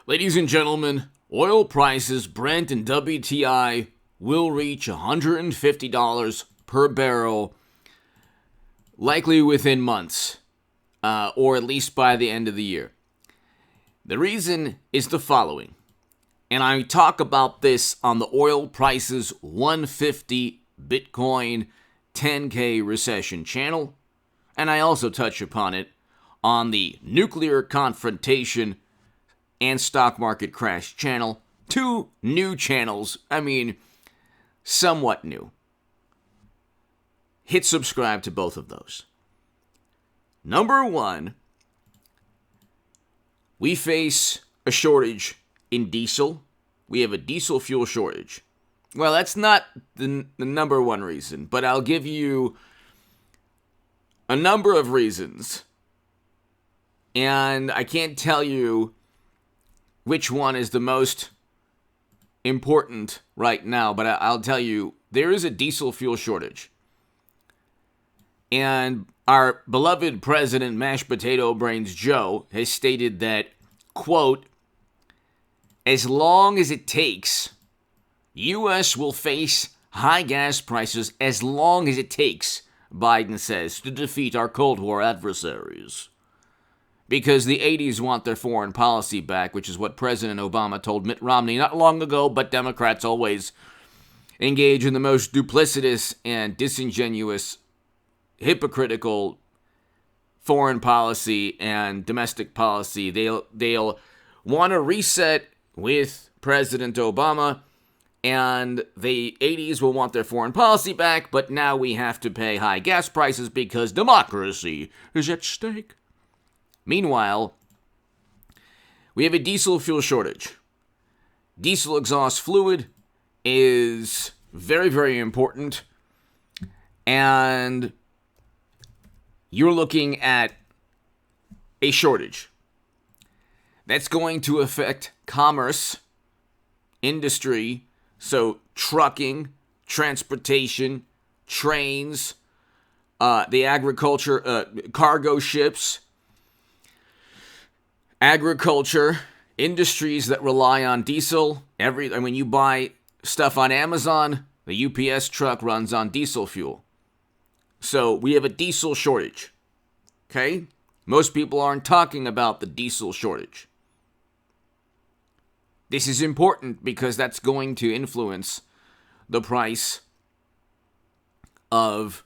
Ladies and gentlemen, oil prices, Brent and WTI, will reach $150 per barrel, likely within months, or at least by the end of the year. The reason is the following, and I talk about this on the oil prices 150 Bitcoin 10K Recession channel, and I also touch upon it on the nuclear confrontation and stock market crash channel. Two new channels, somewhat new. Hit subscribe to both of those. Number one, we face a shortage in diesel. We have a diesel fuel shortage. Well, that's not the number one reason, but I'll give you a number of reasons. And I can't tell you which one is the most important right now, but I'll tell you, there is a diesel fuel shortage. And our beloved President Mashed Potato Brains Joe has stated that, quote, as long as it takes, U.S. will face high gas prices as long as it takes, Biden says, to defeat our Cold War adversaries. Because the 80s want their foreign policy back, which is what President Obama told Mitt Romney not long ago, but Democrats always engage in the most duplicitous and disingenuous, hypocritical foreign policy and domestic policy. They'll want to reset with President Obama, and the 80s will want their foreign policy back, but now we have to pay high gas prices because democracy is at stake. Meanwhile, we have a diesel fuel shortage. Diesel exhaust fluid is very, very important, and you're looking at a shortage. That's going to affect commerce, industry, so trucking, transportation, trains, the agriculture, cargo ships, agriculture, industries that rely on diesel. When you buy stuff on Amazon, the UPS truck runs on diesel fuel. So we have a diesel shortage. Okay? Most people aren't talking about the diesel shortage. This is important because that's going to influence the price of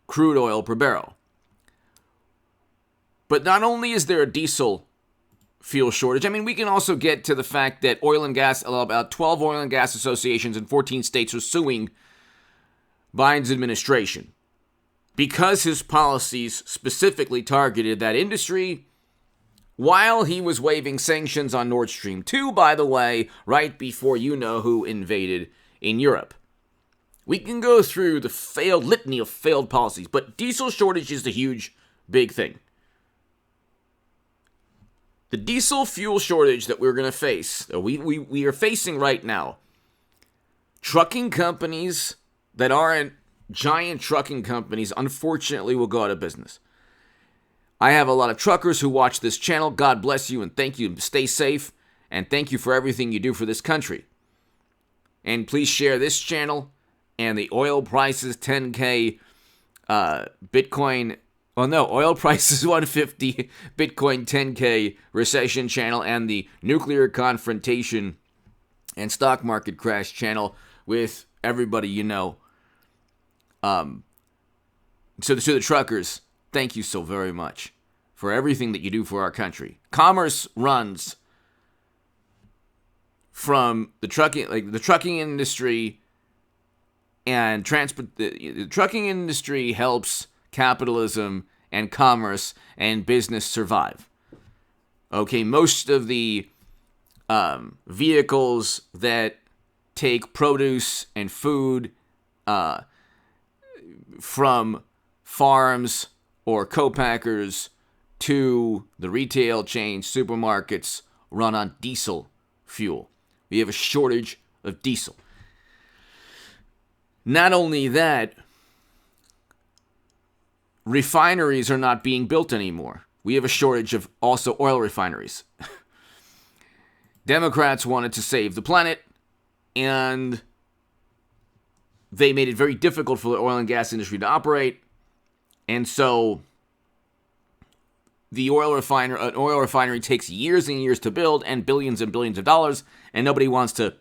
crude oil per barrel. But not only is there a diesel fuel shortage, we can also get to the fact that about 12 oil and gas associations in 14 states are suing Biden's administration because his policies specifically targeted that industry while he was waiving sanctions on Nord Stream 2, by the way, right before you-know-who invaded in Europe. We can go through the litany of failed policies, but diesel shortage is the huge, big thing. The diesel fuel shortage that we're going to face, we are facing right now, trucking companies that aren't giant trucking companies, unfortunately, will go out of business. I have a lot of truckers who watch this channel. God bless you and thank you. Stay safe and thank you for everything you do for this country. And please share this channel and the oil prices 10K Bitcoin. Oil prices 150 Bitcoin 10K Recession channel and the nuclear confrontation and stock market crash channel with everybody you know. So to the truckers, thank you so very much for everything that you do for our country. Commerce runs from the trucking industry and the trucking industry helps capitalism and commerce and business survive. Okay, most of the vehicles that take produce and food from farms or co-packers to the retail chain supermarkets run on diesel fuel. We have a shortage of diesel. Not only that, refineries are not being built anymore. We have a shortage of also oil refineries. Democrats wanted to save the planet, and they made it very difficult for the oil and gas industry to operate. And so an oil refinery takes years and years to build and billions of dollars, and nobody wants to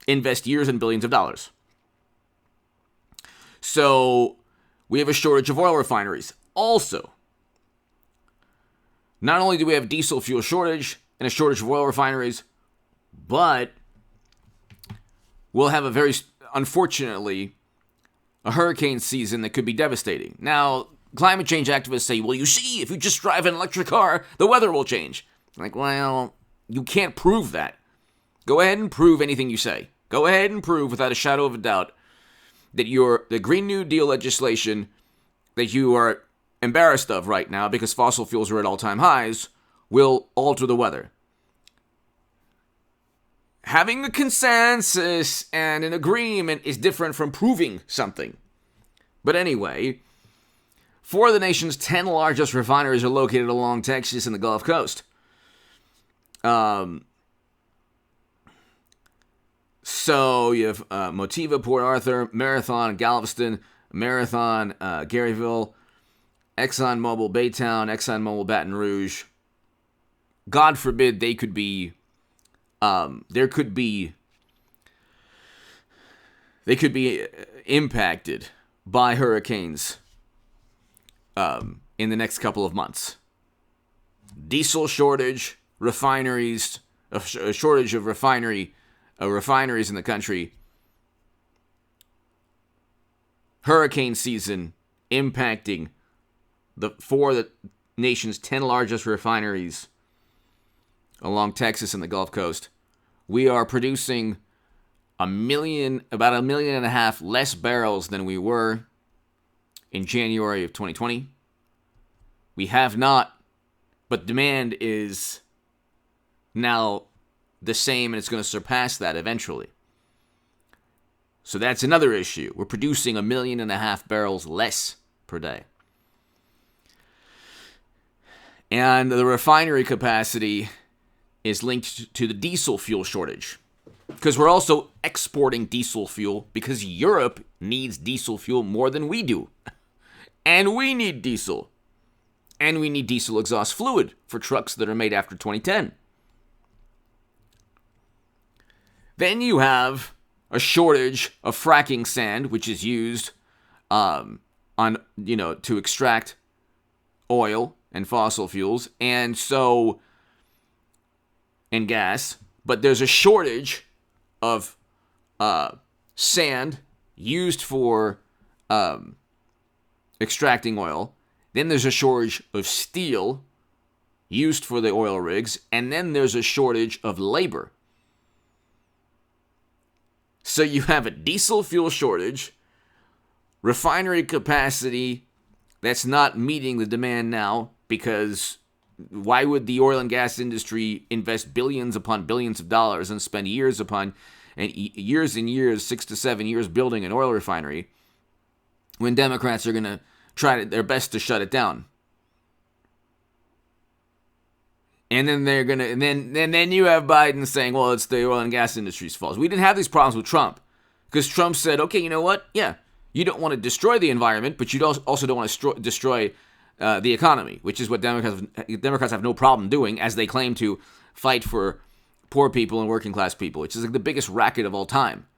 invest years and billions of dollars. So we have a shortage of oil refineries. Also, not only do we have a diesel fuel shortage and a shortage of oil refineries, but we'll have unfortunately, a hurricane season that could be devastating. Now, climate change activists say, well, you see, if you just drive an electric car, the weather will change. Like, well, you can't prove that. Go ahead and prove anything you say. Go ahead and prove without a shadow of a doubt that the Green New Deal legislation that you are embarrassed of right now because fossil fuels are at all-time highs will alter the weather. Having a consensus and an agreement is different from proving something. But anyway, 4 of the nation's 10 largest refineries are located along Texas and the Gulf Coast. So you have Motiva, Port Arthur, Marathon, Galveston, Marathon, Garyville, ExxonMobil, Baytown, ExxonMobil, Baton Rouge. God forbid they could be, they could be impacted by hurricanes in the next couple of months. Diesel shortage, refineries, a shortage of refineries in the country. Hurricane season impacting the nation's 10 largest refineries along Texas and the Gulf Coast. We are producing about 1.5 million less barrels than we were in January of 2020. We have not, but demand is now the same, and it's going to surpass that eventually. So that's another issue. We're producing 1.5 million barrels less per day. And the refinery capacity is linked to the diesel fuel shortage, because we're also exporting diesel fuel because Europe needs diesel fuel more than we do. And we need diesel. And we need diesel exhaust fluid for trucks that are made after 2010. Then you have a shortage of fracking sand, which is used to extract oil and fossil fuels, and gas. But there's a shortage of sand used for extracting oil. Then there's a shortage of steel used for the oil rigs, and then there's a shortage of labor. So you have a diesel fuel shortage, refinery capacity that's not meeting the demand now, because why would the oil and gas industry invest billions upon billions of dollars and spend years and years, 6 to 7 years building an oil refinery when Democrats are going to try their best to shut it down? And then they're gonna, and then you have Biden saying, "Well, it's the oil and gas industry's fault." We didn't have these problems with Trump because Trump said, "Okay, you know what? Yeah, you don't want to destroy the environment, but you also don't want to destroy the economy," which is what Democrats have no problem doing, as they claim to fight for poor people and working class people, which is like the biggest racket of all time.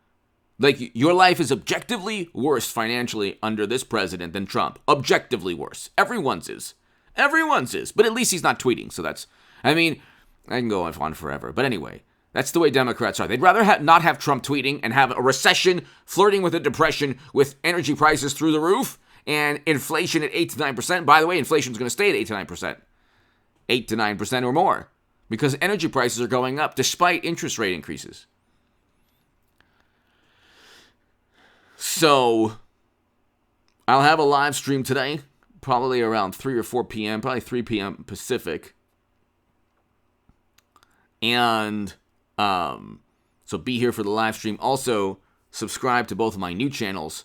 Like, your life is objectively worse financially under this president than Trump. Objectively worse. Everyone's is. But at least he's not tweeting, so that's. I mean, I can go on forever. But anyway, that's the way Democrats are. They'd rather not have Trump tweeting and have a recession flirting with a depression with energy prices through the roof and inflation at 8 to 9%. By the way, inflation's going to stay at 8 to 9%. 8 to 9% or more. Because energy prices are going up despite interest rate increases. So, I'll have a live stream today, probably around 3 or 4 p.m., probably 3 p.m. Pacific. And so be here for the live stream. Also, subscribe to both of my new channels,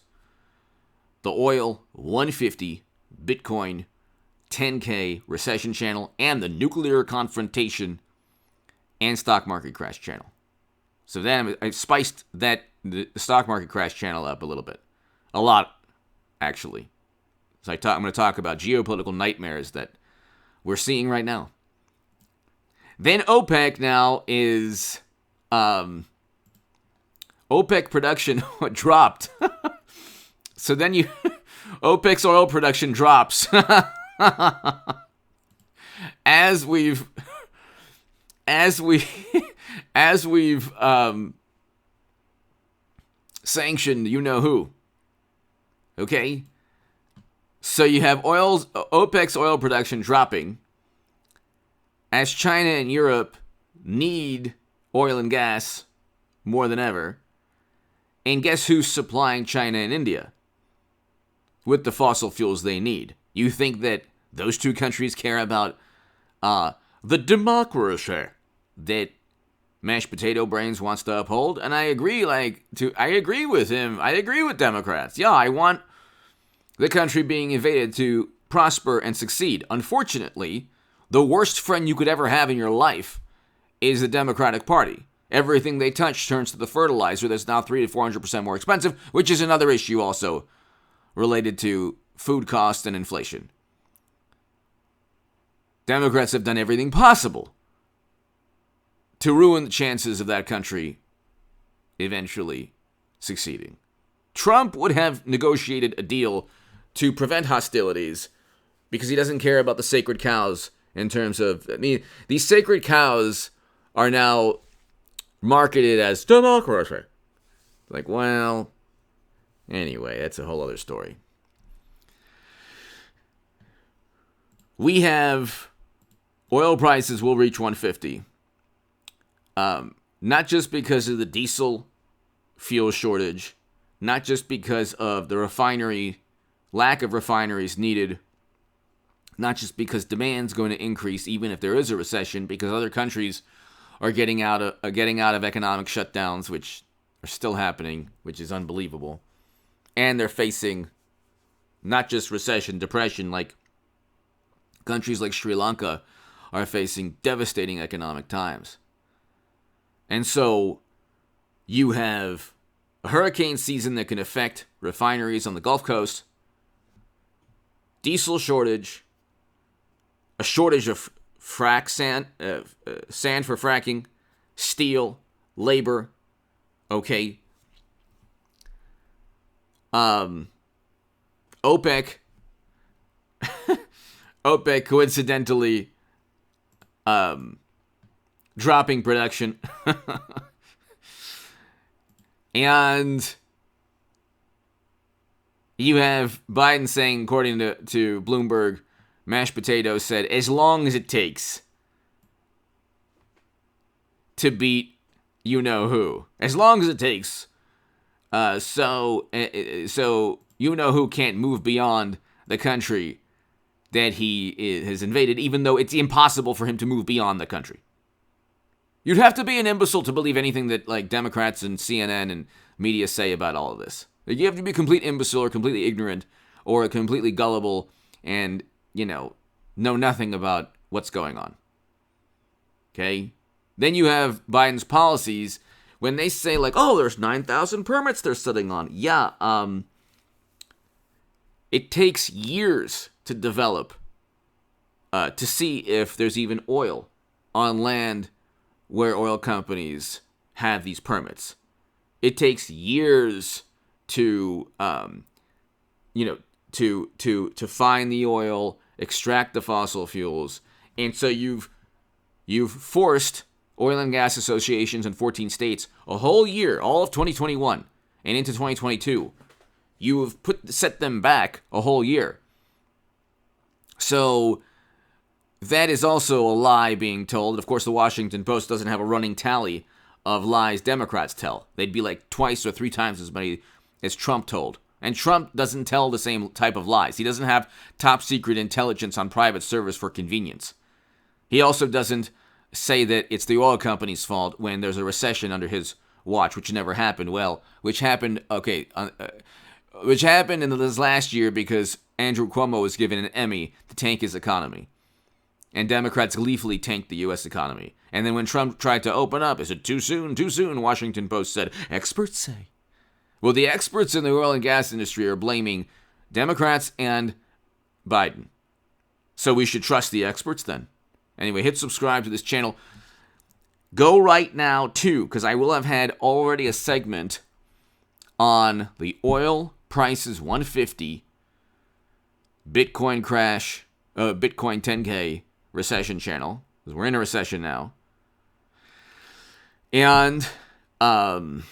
the Oil 150 Bitcoin 10K Recession channel and the Nuclear Confrontation and stock market crash channel. So then I spiced the stock market crash channel up a little bit. A lot, actually. So I'm going to talk about geopolitical nightmares that we're seeing right now. Then OPEC now is... OPEC production dropped. So then OPEC's oil production drops. as we've sanctioned you know who. Okay? So you have OPEC's oil production dropping as China and Europe need oil and gas more than ever. And guess who's supplying China and India with the fossil fuels they need? You think that those two countries care about the democracy that Mashed Potato Brains wants to uphold? And I agree, I agree with him. I agree with Democrats. Yeah, I want the country being invaded to prosper and succeed. Unfortunately, the worst friend you could ever have in your life is the Democratic Party. Everything they touch turns to the fertilizer that's now 300 to 400% more expensive, which is another issue also related to food costs and inflation. Democrats have done everything possible to ruin the chances of that country eventually succeeding. Trump would have negotiated a deal to prevent hostilities because he doesn't care about the sacred cows in terms of, these sacred cows are now marketed as democracy. Well, anyway, that's a whole other story. We have oil prices will reach 150. Not just because of the diesel fuel shortage, not just because of the lack of refineries needed, not just because demand's going to increase even if there is a recession, because other countries are getting out of economic shutdowns, which are still happening, which is unbelievable. And they're facing not just recession, depression, like countries like Sri Lanka are facing devastating economic times. And so you have a hurricane season that can affect refineries on the Gulf Coast, diesel shortage, a shortage of frac sand for fracking, steel, labor, okay. OPEC coincidentally dropping production. And you have Biden saying, according to Bloomberg, Mashed Potatoes said, as long as it takes to beat you know who. As long as it takes. So you know who can't move beyond the country that he has invaded, even though it's impossible for him to move beyond the country. You'd have to be an imbecile to believe anything that Democrats and CNN and media say about all of this. You have to be a complete imbecile or completely ignorant or completely gullible and, know nothing about what's going on. Okay? Then you have Biden's policies when they say there's 9,000 permits they're sitting on. Yeah, it takes years to develop to see if there's even oil on land where oil companies have these permits. It takes years to to find the oil, extract the fossil fuels, and so you've forced oil and gas associations in 14 states a whole year, all of 2021 and into 2022. You have set them back a whole year. So that is also a lie being told. Of course, the Washington Post doesn't have a running tally of lies Democrats tell. They'd be twice or three times as many as Trump told. And Trump doesn't tell the same type of lies. He doesn't have top secret intelligence on private service for convenience. He also doesn't say that it's the oil company's fault when there's a recession under his watch, which never happened. Which happened in this last year because Andrew Cuomo was given an Emmy to tank his economy. And Democrats gleefully tanked the U.S. economy. And then when Trump tried to open up, is it too soon? Too soon, Washington Post said. Experts say. Well, the experts in the oil and gas industry are blaming Democrats and Biden. So we should trust the experts then. Anyway, hit subscribe to this channel. Go right now, too, because I will have had already a segment on the oil prices 150, Bitcoin crash, Bitcoin 10K recession channel, because we're in a recession now. And the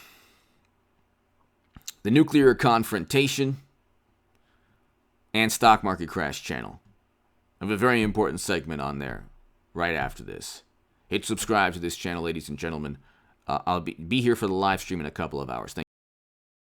nuclear confrontation and stock market crash channel. I have a very important segment on there right after this. Hit subscribe to this channel, ladies and gentlemen. I'll be here for the live stream in a couple of hours. Thank